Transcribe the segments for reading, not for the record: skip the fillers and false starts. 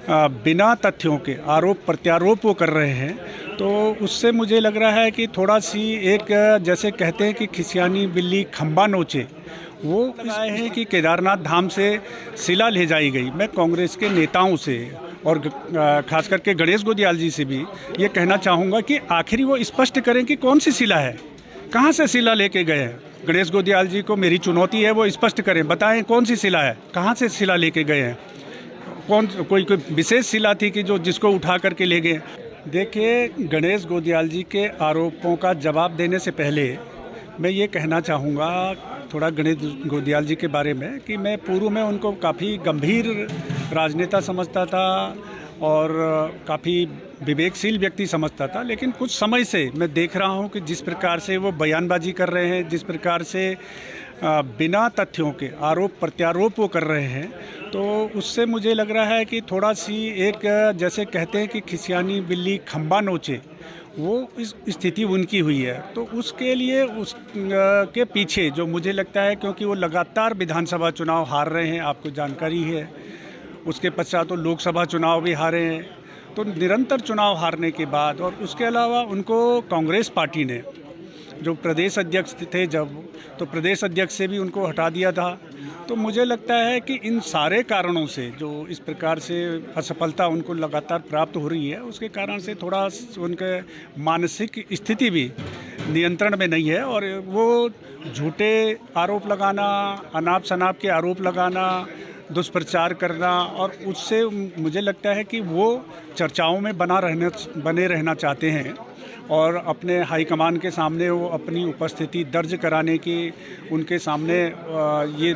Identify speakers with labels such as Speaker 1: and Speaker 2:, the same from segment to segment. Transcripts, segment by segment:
Speaker 1: बिना तथ्यों के आरोप प्रत्यारोप वो कर रहे हैं, तो उससे मुझे लग रहा है कि थोड़ा सी एक जैसे कहते हैं कि खिसियानी बिल्ली खंबा नोचे, वो लगाए हैं कि केदारनाथ धाम से शिला ले जाई गई। मैं कांग्रेस के नेताओं से और खास करके गणेश गोदियाल जी से भी ये कहना चाहूँगा कि आखिर वो स्पष्ट करें कि कौन सी शिला है, कहाँ से शिला लेके गए हैं। गणेश गोदियाल जी को मेरी चुनौती है, वो स्पष्ट करें, बताएं कौन सी शिला है, कहाँ से शिला लेके गए हैं, कोई विशेष शिला थी कि जो जिसको उठा करके ले गए। देखिए, गणेश गोदियाल जी के आरोपों का जवाब देने से पहले मैं ये कहना चाहूँगा थोड़ा गणेश गोदियाल जी के बारे में कि मैं पूर्व में उनको काफ़ी गंभीर राजनेता समझता था और काफ़ी विवेकशील व्यक्ति समझता था, लेकिन कुछ समय से मैं देख रहा हूँ कि जिस प्रकार से वो बयानबाजी कर रहे हैं, जिस प्रकार से बिना तथ्यों के आरोप प्रत्यारोप वो कर रहे हैं, तो उससे मुझे लग रहा है कि थोड़ा सी एक जैसे कहते हैं कि खिसियानी बिल्ली खंबा नोचे, वो इस स्थिति उनकी हुई है। तो उसके लिए उस के पीछे जो मुझे लगता है, क्योंकि वो लगातार विधानसभा चुनाव हार रहे हैं, आपको जानकारी है, उसके पश्चात तो लोकसभा चुनाव भी हारे हैं। तो निरंतर चुनाव हारने के बाद और उसके अलावा उनको कांग्रेस पार्टी ने जो प्रदेश अध्यक्ष थे जब, तो प्रदेश अध्यक्ष से भी उनको हटा दिया था। तो मुझे लगता है कि इन सारे कारणों से जो इस प्रकार से असफलता उनको लगातार प्राप्त हो रही है, उसके कारण से थोड़ा उनके मानसिक स्थिति भी नियंत्रण में नहीं है और वो झूठे आरोप लगाना, अनाप शनाप के आरोप लगाना, दुष्प्रचार करना, और उससे मुझे लगता है कि वो चर्चाओं में बने रहना चाहते हैं और अपने हाईकमान के सामने वो अपनी उपस्थिति दर्ज कराने की, उनके सामने ये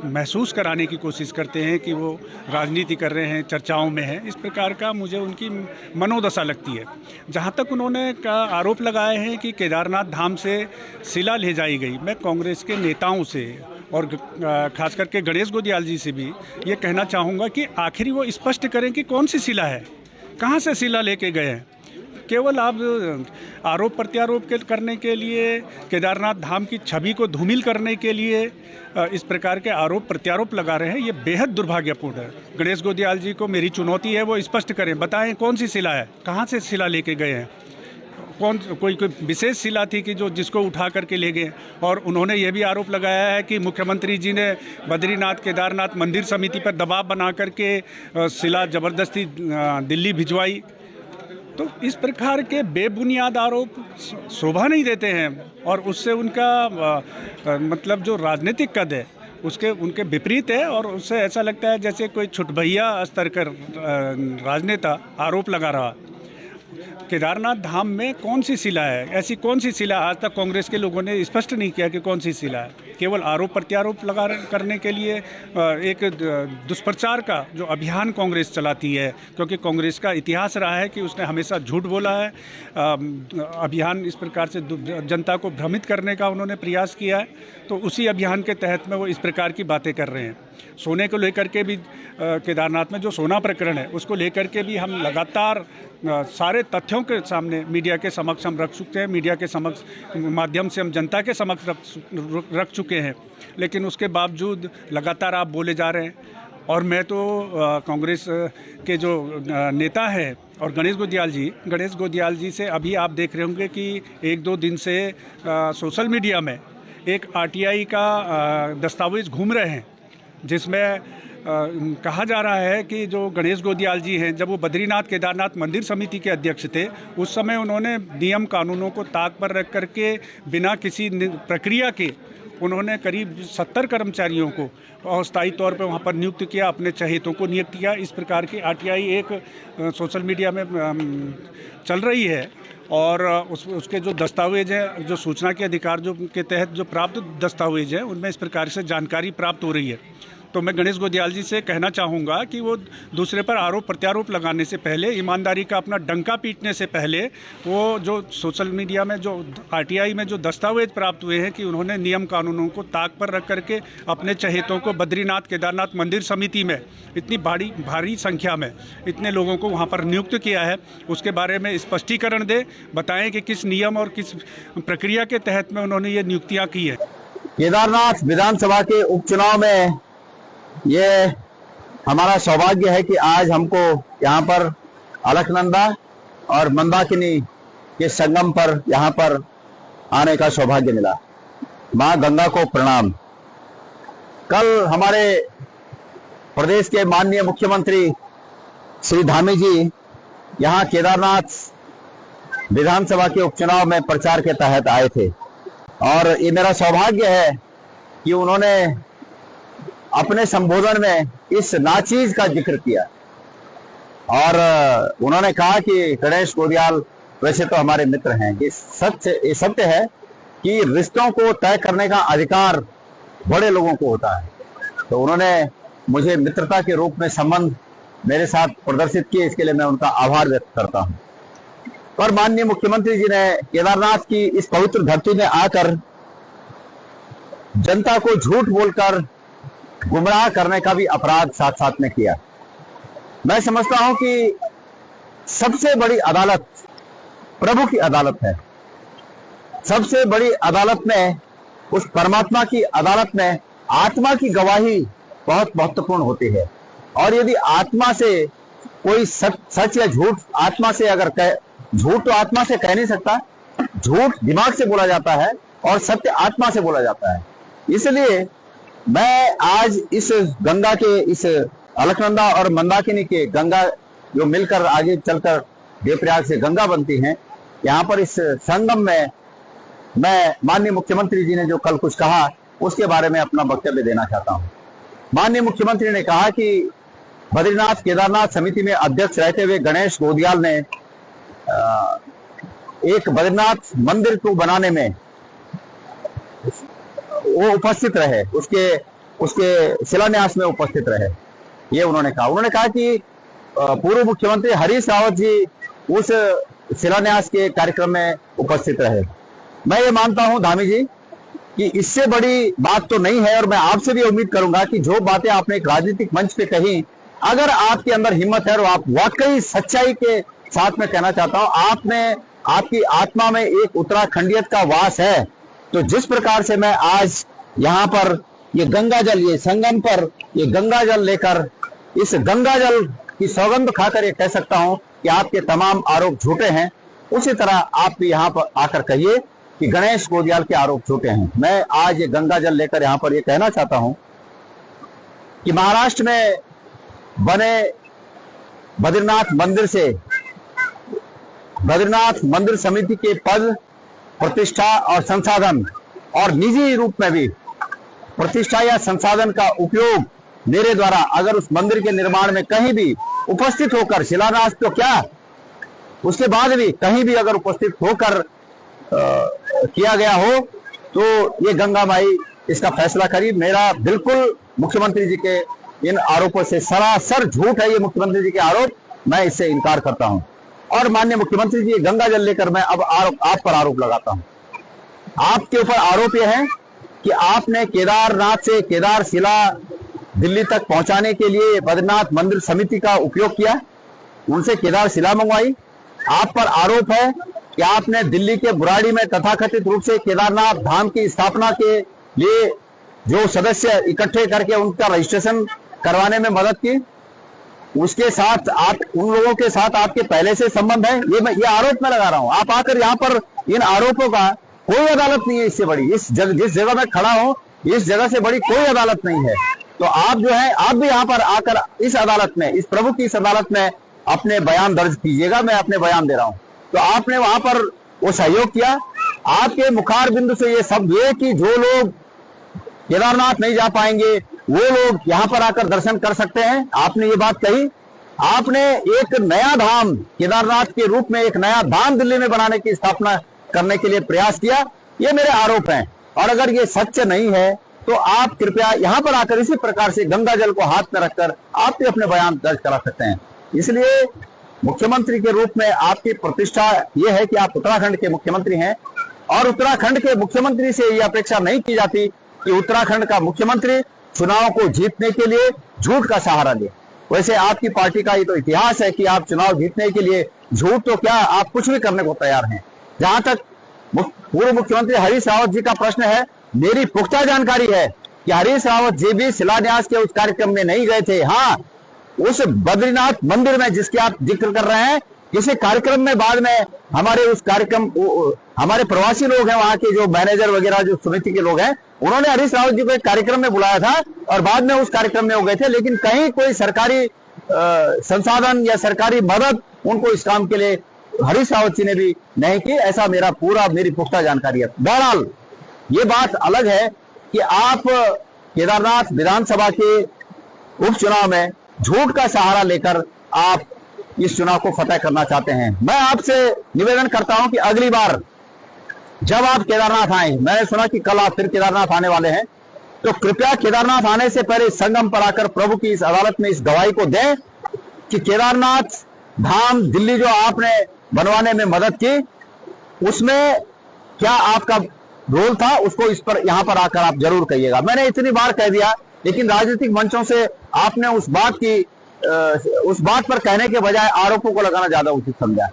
Speaker 1: महसूस कराने की कोशिश करते हैं कि वो राजनीति कर रहे हैं, चर्चाओं में हैं। इस प्रकार का मुझे उनकी मनोदशा लगती है। जहाँ तक उन्होंने आरोप लगाए हैं कि केदारनाथ धाम से शिला ले जाई गई, मैं कांग्रेस के नेताओं से और खास करके गणेश गोदियाल जी से भी ये कहना चाहूँगा कि आखिर वो स्पष्ट करें कि कौन सी शिला है, कहाँ से शिला लेके गए हैं। केवल आप आरोप प्रत्यारोप करने के लिए, केदारनाथ धाम की छवि को धूमिल करने के लिए इस प्रकार के आरोप प्रत्यारोप लगा रहे हैं, ये बेहद दुर्भाग्यपूर्ण है। गणेश गोदियाल जी को मेरी चुनौती है, वो स्पष्ट करें, बताएं कौन सी शिला है, कहाँ से शिला लेके गए हैं, कोई विशेष शिला थी कि जो जिसको उठा करके ले गए। और उन्होंने ये भी आरोप लगाया है कि मुख्यमंत्री जी ने बद्रीनाथ केदारनाथ मंदिर समिति पर दबाव बना करके शिला ज़बरदस्ती दिल्ली भिजवाई। तो इस प्रकार के बेबुनियाद आरोप शोभा नहीं देते हैं और उससे उनका मतलब जो राजनीतिक कद है उसके उनके विपरीत है, और उससे ऐसा लगता है जैसे कोई छुटभैया स्तर का राजनेता आरोप लगा रहा। केदारनाथ धाम में कौन सी शिला है, ऐसी कौन सी शिला, आज तक कांग्रेस के लोगों ने स्पष्ट नहीं किया कि कौन सी शिला है। केवल आरोप प्रत्यारोप करने के लिए एक दुष्प्रचार का जो अभियान कांग्रेस चलाती है, क्योंकि कांग्रेस का इतिहास रहा है कि उसने हमेशा झूठ बोला है। अभियान इस प्रकार से जनता को भ्रमित करने का उन्होंने प्रयास किया है, तो उसी अभियान के तहत में वो इस प्रकार की बातें कर रहे हैं। सोने को लेकर के भी केदारनाथ में जो सोना प्रकरण है उसको लेकर के भी हम लगातार सारे तथ्यों के सामने मीडिया के समक्ष हम रख चुके हैं, मीडिया के समक्ष माध्यम से हम जनता के समक्ष रख चुके हैं, लेकिन उसके बावजूद लगातार आप बोले जा रहे हैं। और मैं तो कांग्रेस के जो नेता हैं और गणेश गोदियाल जी से अभी आप देख रहे होंगे कि एक दो दिन से सोशल मीडिया में एक आरटीआई का दस्तावेज घूम रहे हैं, जिसमें कहा जा रहा है कि जो गणेश गोदियाल जी हैं, जब वो बद्रीनाथ केदारनाथ मंदिर समिति के अध्यक्ष थे, उस समय उन्होंने नियम कानूनों को ताक पर रख करके बिना किसी प्रक्रिया के उन्होंने करीब 70 कर्मचारियों को अस्थायी तौर पर वहाँ पर नियुक्त किया, अपने चहेतों को नियुक्त किया। इस प्रकार की आरटीआई एक सोशल मीडिया में चल रही है और उसके जो दस्तावेज हैं, जो सूचना के अधिकार जो के तहत जो प्राप्त दस्तावेज हैं, उनमें इस प्रकार से जानकारी प्राप्त हो रही है। तो मैं गणेश गोदियाल जी से कहना चाहूँगा कि वो दूसरे पर आरोप प्रत्यारोप लगाने से पहले, ईमानदारी का अपना डंका पीटने से पहले, वो जो सोशल मीडिया में जो आरटीआई में जो दस्तावेज प्राप्त हुए हैं कि उन्होंने नियम कानूनों को ताक पर रख करके अपने चहेतों को बद्रीनाथ केदारनाथ मंदिर समिति में इतनी भारी संख्या में इतने लोगों को वहाँ पर नियुक्त किया है, उसके बारे में स्पष्टीकरण दे, बताएं कि किस नियम और किस प्रक्रिया के तहत में उन्होंने ये नियुक्तियाँ की है।
Speaker 2: केदारनाथ विधानसभा के उपचुनाव में ये हमारा सौभाग्य है कि आज हमको यहाँ पर अलकनंदा और मंदाकिनी के संगम पर यहाँ पर आने का सौभाग्य मिला। मां गंगा को प्रणाम। कल हमारे प्रदेश के माननीय मुख्यमंत्री श्री धामी जी यहाँ केदारनाथ विधानसभा के उपचुनाव में प्रचार के तहत आए थे और ये मेरा सौभाग्य है कि उन्होंने अपने संबोधन में इस नाचीज का जिक्र किया और उन्होंने कहा कि गणेश गोदियाल वैसे तो हमारे मित्र हैं। ये सत्य है कि रिश्तों को तय करने का अधिकार बड़े लोगों को होता है। तो उन्होंने मुझे मित्रता के रूप में संबंध मेरे साथ प्रदर्शित किए, इसके लिए मैं उनका आभार व्यक्त करता हूं। और माननीय मुख्यमंत्री जी ने केदारनाथ की इस पवित्र धरती में आकर जनता को झूठ बोलकर गुमराह करने का भी अपराध साथ साथ में किया। मैं समझता हूं कि सबसे बड़ी अदालत प्रभु की अदालत है। सबसे बड़ी अदालत में, उस परमात्मा की अदालत में आत्मा की गवाही बहुत महत्वपूर्ण होती है। और यदि आत्मा से कोई सच या झूठ आत्मा से अगर झूठ तो आत्मा से कह नहीं सकता, झूठ दिमाग से बोला जाता है और सत्य आत्मा से बोला जाता है। इसलिए मैं आज इस गंगा के, इस अलकनंदा और मंदाकिनी के गंगा जो मिलकर आगे चलकर देवप्रयाग से गंगा बनती हैं, यहाँ पर इस संगम में मैं माननीय मुख्यमंत्री जी ने जो कल कुछ कहा उसके बारे में अपना वक्तव्य देना चाहता हूं। माननीय मुख्यमंत्री ने कहा कि बद्रीनाथ केदारनाथ समिति में अध्यक्ष रहते हुए गणेश गोदियाल ने एक बद्रीनाथ मंदिर को बनाने में वो उपस्थित रहे, उसके शिलान्यास में उपस्थित रहे, ये उन्होंने कहा। उन्होंने कहा कि पूर्व मुख्यमंत्री हरीश रावत जी उस शिलान्यास के कार्यक्रम में उपस्थित रहे। मैं ये मानता हूं धामी जी कि इससे बड़ी बात तो नहीं है और मैं आपसे भी उम्मीद करूंगा कि जो बातें आपने एक राजनीतिक मंच पे कही, अगर आपके अंदर हिम्मत है और आप वाकई सच्चाई के साथ में कहना चाहता हूं, आपकी आत्मा में एक उत्तराखंडियत का वास है, तो जिस प्रकार से मैं आज यहाँ पर ये गंगा जल, ये संगम पर ये गंगा जल लेकर इस गंगा जल की सौगंध खाकर ये कह सकता हूं कि आपके तमाम आरोप झूठे हैं, उसी तरह आप भी यहाँ पर आकर कहिए कि गणेश गोदियाल के आरोप झूठे हैं। मैं आज ये गंगा जल लेकर यहाँ पर ये कहना चाहता हूं कि महाराष्ट्र में बने बद्रीनाथ मंदिर से बद्रीनाथ मंदिर समिति के पद, प्रतिष्ठा और संसाधन और निजी रूप में भी प्रतिष्ठा या संसाधन का उपयोग मेरे द्वारा अगर उस मंदिर के निर्माण में कहीं भी उपस्थित होकर, शिलान्यास तो क्या उसके बाद भी कहीं भी अगर उपस्थित होकर किया गया हो तो ये गंगा माई इसका फैसला करी। मेरा बिल्कुल मुख्यमंत्री जी के इन आरोपों से सरासर झूठ है, ये मुख्यमंत्री जी के आरोप, मैं इससे इनकार करता हूं। और माननीय मुख्यमंत्री जी गंगा जल लेकर मैं अब आप पर आरोप लगाता हूं। आपके ऊपर आरोप यह है कि आपने केदारनाथ से केदार शिला दिल्ली तक पहुंचाने के लिए बद्रीनाथ मंदिर समिति का उपयोग किया, उनसे केदार शिला मंगवाई। आप पर आरोप है कि आपने दिल्ली के बुराड़ी में तथाकथित रूप से केदारनाथ धाम की स्थापना के लिए जो सदस्य इकट्ठे करके उनका रजिस्ट्रेशन करवाने में मदद की, उसके साथ आप उन लोगों के साथ आपके पहले से संबंध है, ये आरोप मैं लगा रहा हूं। आप आकर यहाँ पर इन आरोपों का कोई अदालत नहीं है इससे बड़ी, जिस जगह मैं खड़ा हूं इस जगह से बड़ी कोई अदालत नहीं है। तो आप जो है आप भी यहाँ पर आकर इस अदालत में, इस प्रभु की इस अदालत में अपने बयान दर्ज कीजिएगा। मैं अपने बयान दे रहा हूं। तो आपने वहां पर वो सहयोग किया, आपके मुखार बिंदु से ये शब्द हुए कि जो लोग केदारनाथ नहीं जा पाएंगे वो लोग यहाँ पर आकर दर्शन कर सकते हैं। आपने ये बात कही। आपने एक नया धाम केदारनाथ के रूप में एक नया धाम दिल्ली में बनाने की स्थापना करने के लिए प्रयास किया। ये मेरे आरोप हैं और अगर ये सत्य नहीं है तो आप कृपया यहाँ पर आकर इसी प्रकार से गंगा जल को हाथ में रखकर आप भी अपने बयान दर्ज करा सकते हैं। इसलिए मुख्यमंत्री के रूप में आपकी प्रतिष्ठा यह है कि आप उत्तराखंड के मुख्यमंत्री हैं और उत्तराखंड के मुख्यमंत्री से यह अपेक्षा नहीं की जाती कि उत्तराखंड का मुख्यमंत्री चुनाव को जीतने के लिए झूठ का सहारा ले। वैसे आपकी पार्टी का ये तो इतिहास है कि आप चुनाव जीतने के लिए झूठ तो क्या आप कुछ भी करने को तैयार हैं। जहां तक पूर्व मुख्यमंत्री हरीश रावत जी का प्रश्न है, मेरी पुख्ता जानकारी है कि हरीश रावत जी भी शिलान्यास के उस कार्यक्रम में नहीं गए थे। हाँ, उस बद्रीनाथ मंदिर में जिसके आप जिक्र कर रहे हैं, किसी कार्यक्रम में बाद में हमारे उस कार्यक्रम हमारे प्रवासी लोग हैं, वहां के जो मैनेजर वगैरह जो समिति के लोग हैं, उन्होंने हरीश रावत जी को एक कार्यक्रम में बुलाया था और बाद में उस कार्यक्रम में हो गए थे, लेकिन कहीं कोई सरकारी संसाधन या सरकारी मदद उनको इस काम के लिए हरीश रावत जी ने भी नहीं की, ऐसा मेरी पुख्ता जानकारी है। बहरहाल ये बात अलग है कि आप केदारनाथ विधानसभा के उपचुनाव में झूठ का सहारा लेकर आप इस चुनाव को फतेह करना चाहते हैं। मैं आपसे निवेदन करता हूं कि अगली बार जब आप केदारनाथ आए, मैंने सुना कि कल आप फिर केदारनाथ आने वाले हैं, तो कृपया केदारनाथ आने से पहले संगम पर आकर प्रभु की इस अदालत में इस गवाही को दें कि केदारनाथ धाम दिल्ली जो आपने बनवाने में मदद की, उसमें क्या आपका रोल था, उसको इस पर यहां पर आकर आप जरूर कहिएगा। मैंने इतनी बार कह दिया, लेकिन राजनीतिक मंचों से आपने उस बात पर कहने के बजाय आरोपों को लगाना ज्यादा उचित समझा।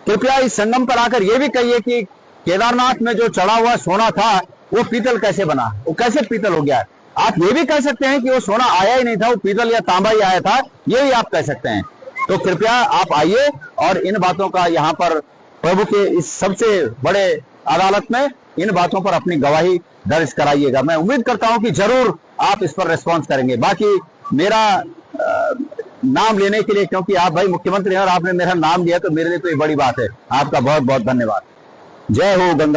Speaker 2: कृपया इस संगम पर आकर यह भी कहिए कि केदारनाथ में जो चढ़ा हुआ सोना था वो पीतल कैसे बना, वो कैसे पीतल हो गया। आप ये भी कह सकते हैं कि वो सोना आया ही नहीं था, वो पीतल या तांबा ही आया था, ये भी आप कह सकते हैं। तो कृपया आप आइए और इन बातों का यहाँ पर प्रभु के इस सबसे बड़े अदालत में इन बातों पर अपनी गवाही दर्ज कराइएगा। मैं उम्मीद करता हूं कि जरूर आप इस पर रेस्पॉन्स करेंगे। बाकी मेरा नाम लेने के लिए, क्योंकि आप भाई मुख्यमंत्री हैं और आपने मेरा नाम लिया, तो मेरे लिए तो ये बड़ी बात है। आपका बहुत बहुत धन्यवाद। जय हो गंगा।